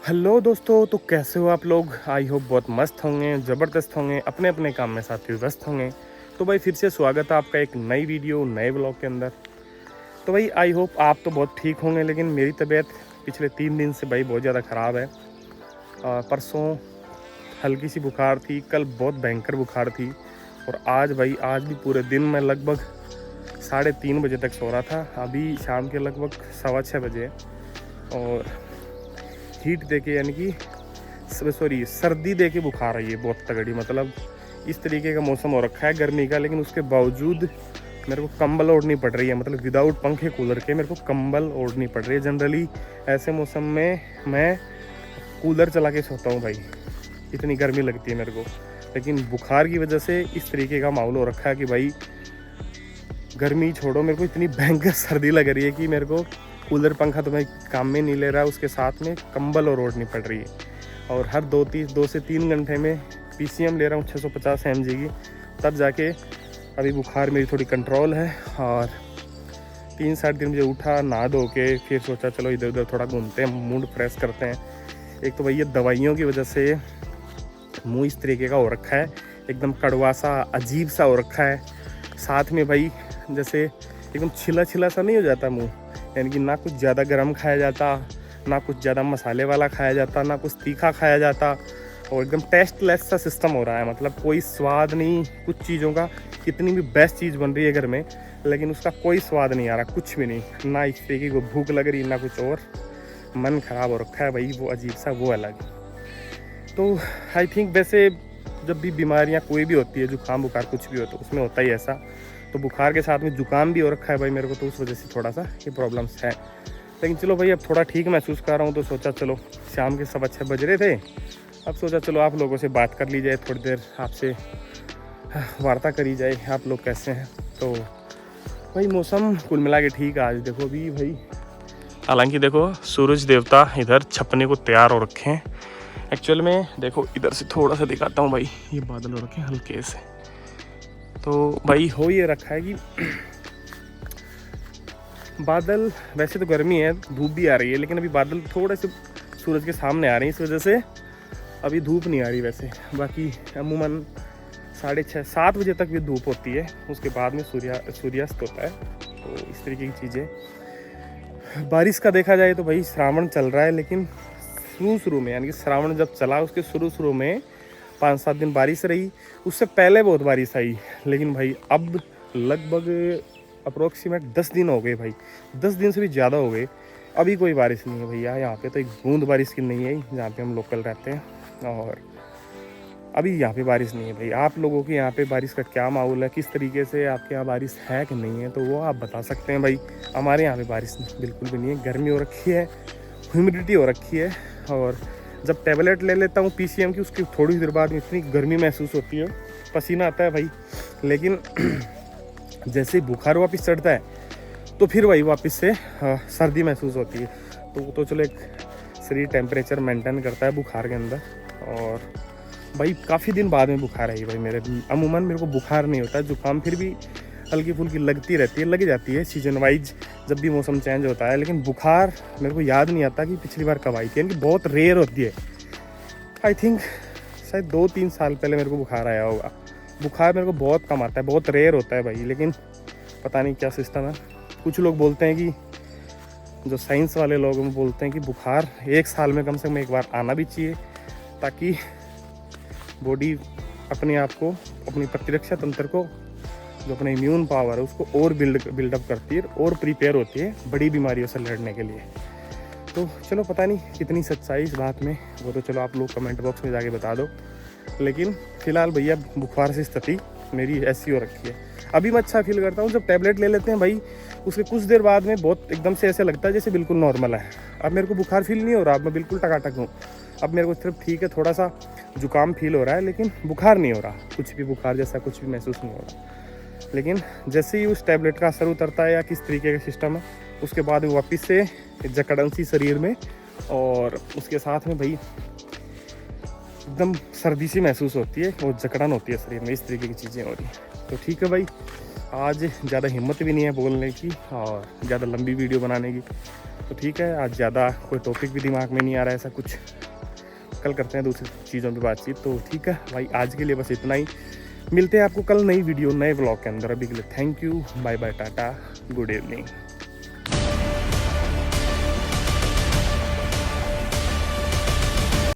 Hello दोस्तों, तो कैसे हो आप लोग। आई होप बहुत मस्त होंगे, ज़बरदस्त होंगे, अपने अपने काम में साथी व्यस्त होंगे। तो भाई फिर से स्वागत है आपका एक नई वीडियो नए ब्लॉग के अंदर। तो भाई आई होप आप तो बहुत ठीक होंगे, लेकिन मेरी तबीयत पिछले 3 दिन से भाई बहुत ज़्यादा ख़राब है। परसों हल्की सी बुखार थी, कल बहुत भयंकर बुखार थी, और आज भी पूरे दिन मैं लगभग 3:30 बजे तक सो रहा था। अभी शाम के लगभग 6:15 बजे है, और हीट देके यानी कि सर्दी देके बुखार आई है बहुत तगड़ी। मतलब इस तरीके का मौसम हो रखा है गर्मी का, लेकिन उसके बावजूद मेरे को कंबल ओढ़नी पड़ रही है। मतलब विदाउट पंखे कूलर के मेरे को कंबल ओढ़नी पड़ रही है। जनरली ऐसे मौसम में मैं कूलर चला के सोता हूँ भाई, इतनी गर्मी लगती है मेरे को। लेकिन बुखार की वजह से इस तरीके का माहौल हो रखा है कि भाई गर्मी छोड़ो, मेरे को इतनी भयंकर सर्दी लग रही है कि मेरे को कूलर पंखा तो मैं काम में नहीं ले रहा, उसके साथ में कंबल और ओढ़नी पड़ रही है। और हर 2 से 3 घंटे में PCM ले रहा हूँ 650 mg की, तब जाके अभी बुखार मेरी थोड़ी कंट्रोल है। और 3-3:30 बजे उठा, नहा धो के फिर सोचा चलो इधर उधर थोड़ा घूमते हैं, मूड फ्रेश करते हैं। एक तो भैया दवाइयों की वजह से मुँह इस तरीके का हो रखा है, एकदम कड़वा सा अजीब सा हो रखा है। साथ में भाई जैसे एकदम छिला छिला सा नहीं हो जाता मुँह, यानी कि ना कुछ ज़्यादा गर्म खाया जाता, ना कुछ ज़्यादा मसाले वाला खाया जाता, ना कुछ तीखा खाया जाता, और एकदम टेस्टलेस सा सिस्टम हो रहा है। मतलब कोई स्वाद नहीं कुछ चीज़ों का। कितनी भी बेस्ट चीज़ बन रही है घर में, लेकिन उसका कोई स्वाद नहीं आ रहा, कुछ भी नहीं। ना इस तरीके को भूख लग रही, ना कुछ और। मन ख़राब हो रखा है भाई, वो अजीब सा, वो अलग। तो आई थिंक वैसे जब भी बीमारियाँ कोई भी होती है, जुकाम बुखार कुछ भी हो, तो उसमें होता ही ऐसा। तो बुखार के साथ में जुकाम भी हो रखा है भाई मेरे को, तो उस वजह से थोड़ा सा ये प्रॉब्लम्स है। लेकिन चलो भाई अब थोड़ा ठीक महसूस कर रहा हूँ, तो सोचा चलो शाम के 6:15 बज रहे थे, अब सोचा चलो आप लोगों से बात कर ली जाए, थोड़ी देर आपसे वार्ता करी जाए, आप लोग कैसे हैं। तो भाई मौसम कुल मिला के ठीक है आज। देखो अभी भाई, हालांकि देखो सूरज देवता इधर छपने को तैयार हो रखे हैं। एक्चुअल में देखो इधर से थोड़ा सा दिखाता हूँ भाई, ये बादल हो रखे हैं हल्के से। तो भाई हो ये रखा है कि बादल, वैसे तो गर्मी है, धूप भी आ रही है, लेकिन अभी बादल थोड़े से सूरज के सामने आ रहे हैं, इस वजह से अभी धूप नहीं आ रही। वैसे बाकी अमूमन 6:30-7 बजे तक भी धूप होती है, उसके बाद में सूर्यास्त होता है। तो इस तरीके की चीज़ें। बारिश का देखा जाए तो भाई श्रावण चल रहा है, लेकिन शुरू में यानी कि श्रावण जब चला उसके शुरू में 5-7 दिन बारिश रही। उससे पहले बहुत बारिश आई, लेकिन भाई अब लगभग अप्रोक्सीमेट 10 दिन हो गए भाई, 10 दिन से भी ज़्यादा हो गए, अभी कोई बारिश नहीं है भैया। यहाँ पे तो एक बूंद बारिश की नहीं है, जहाँ पे हम लोकल रहते हैं, और अभी यहाँ पे बारिश नहीं है भाई। आप लोगों के यहाँ पे बारिश का क्या माहौल है, किस तरीके से आपके यहाँ बारिश है कि नहीं है, तो वो आप बता सकते हैं भाई। हमारे यहाँ पे बारिश बिल्कुल भी नहीं है, गर्मी हो रखी है, ह्यूमिडिटी हो रखी है। और जब टैबलेट ले लेता हूँ PCM की, उसकी थोड़ी देर बाद इतनी गर्मी महसूस होती है, पसीना आता है भाई। लेकिन जैसे ही बुखार वापस चढ़ता है, तो फिर वही वापस से सर्दी महसूस होती है। तो चलो एक शरीर टेम्परेचर मेंटेन करता है बुखार के अंदर। और भाई काफ़ी दिन बाद में बुखार आई भाई मेरे। अमूमन मेरे को बुखार नहीं होता, जुकाम फिर भी हल्की फुल्की लगती रहती है, लग जाती है सीजन वाइज जब भी मौसम चेंज होता है। लेकिन बुखार मेरे को याद नहीं आता कि पिछली बार कब आई थी, यानी कि बहुत रेयर होती है। आई थिंक शायद 2-3 साल पहले मेरे को बुखार आया होगा। बुखार मेरे को बहुत कम आता है, बहुत रेयर होता है भाई। लेकिन पता नहीं क्या सिस्टम है। कुछ लोग बोलते हैं कि जो साइंस वाले लोग हैं बोलते हैं कि बुखार 1 साल में कम से कम एक बार आना भी चाहिए, ताकि बॉडी अपने आप को, अपनी प्रतिरक्षा तंत्र को, जो अपना इम्यून पावर है उसको और बिल्डअप करती है और प्रिपेयर होती है बड़ी बीमारियों से लड़ने के लिए। तो चलो पता नहीं कितनी सच्चाई इस बात में, वो तो चलो आप लोग कमेंट बॉक्स में जाके बता दो। लेकिन फ़िलहाल भैया बुखार से स्थिति मेरी ऐसी हो रखी है। अभी मैं अच्छा फील करता हूँ, जब टैबलेट ले लेते हैं भाई, उसके कुछ देर बाद में बहुत एकदम से ऐसे लगता है जैसे बिल्कुल नॉर्मल है। अब मेरे को बुखार फील नहीं हो रहा, अब मैं बिल्कुल टकाटक हूँ। अब मेरे को सिर्फ ठीक है, थोड़ा सा जुकाम फील हो रहा है, लेकिन बुखार नहीं हो रहा, कुछ भी बुखार जैसा कुछ भी महसूस नहीं हो रहा। लेकिन जैसे ही उस टैबलेट का असर उतरता है या किस तरीके का सिस्टम है, उसके बाद वापस से जकड़न सी शरीर में, और उसके साथ में भाई एकदम सर्दी सी महसूस होती है और जकड़न होती है शरीर में, इस तरीके की चीज़ें हो रही हैं। तो ठीक है भाई, आज ज़्यादा हिम्मत भी नहीं है बोलने की और ज़्यादा लंबी वीडियो बनाने की, तो ठीक है आज ज़्यादा कोई टॉपिक भी दिमाग में नहीं आ रहा है ऐसा कुछ। कल करते हैं दूसरी चीज़ों पे बातचीत। तो ठीक है भाई, आज के लिए बस इतना ही। मिलते हैं आपको कल नई वीडियो नए व्लॉग के अंदर। अभी के लिए thank you, bye bye, tata, good evening.